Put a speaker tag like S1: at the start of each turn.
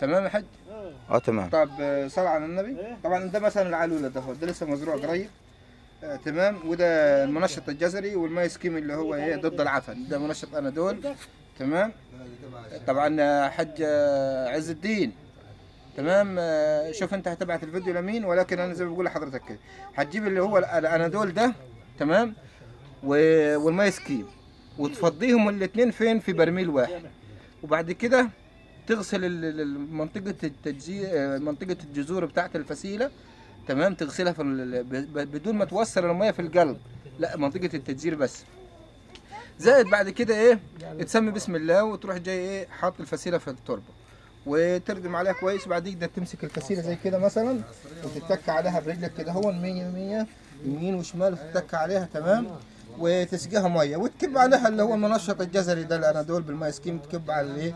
S1: تمام يا حاج؟
S2: تمام.
S1: طب صل على النبي. طبعا ده مثلا العلولة ده لسه مزروع قريب. تمام. وده المنشط الجزري والمايس كيم اللي هو ايه ضد العفن، ده منشط انادول. تمام. طبعا حج عز الدين. تمام. شوف انت هتبعت الفيديو لمين، ولكن انا زي ما بقول لحضرتك كده هتجيب اللي هو الانادول ده. تمام. والمايس كيم، وتفضيهم الاثنين فين في برميل واحد، وبعد كده تغسل منطقة التجزير، منطقة الجذور بتاعت الفسيلة. تمام. تغسلها في بدون ما توصل المية في القلب، لا منطقة التجزير بس. زائد بعد كده ايه، تسمي بسم الله وتروح جاي ايه حاط الفسيلة في التربة وتردم عليها كويس. وبعد كده تمسك الفسيلة زي كده مثلا وتتك عليها برجلك كده هو 100 يمين وشمال وتتك عليها. تمام. وتسقيها ميه وتكب عليها اللي هو المنشط الجزري ده الانادول بالماء سكيم، تكب على الايه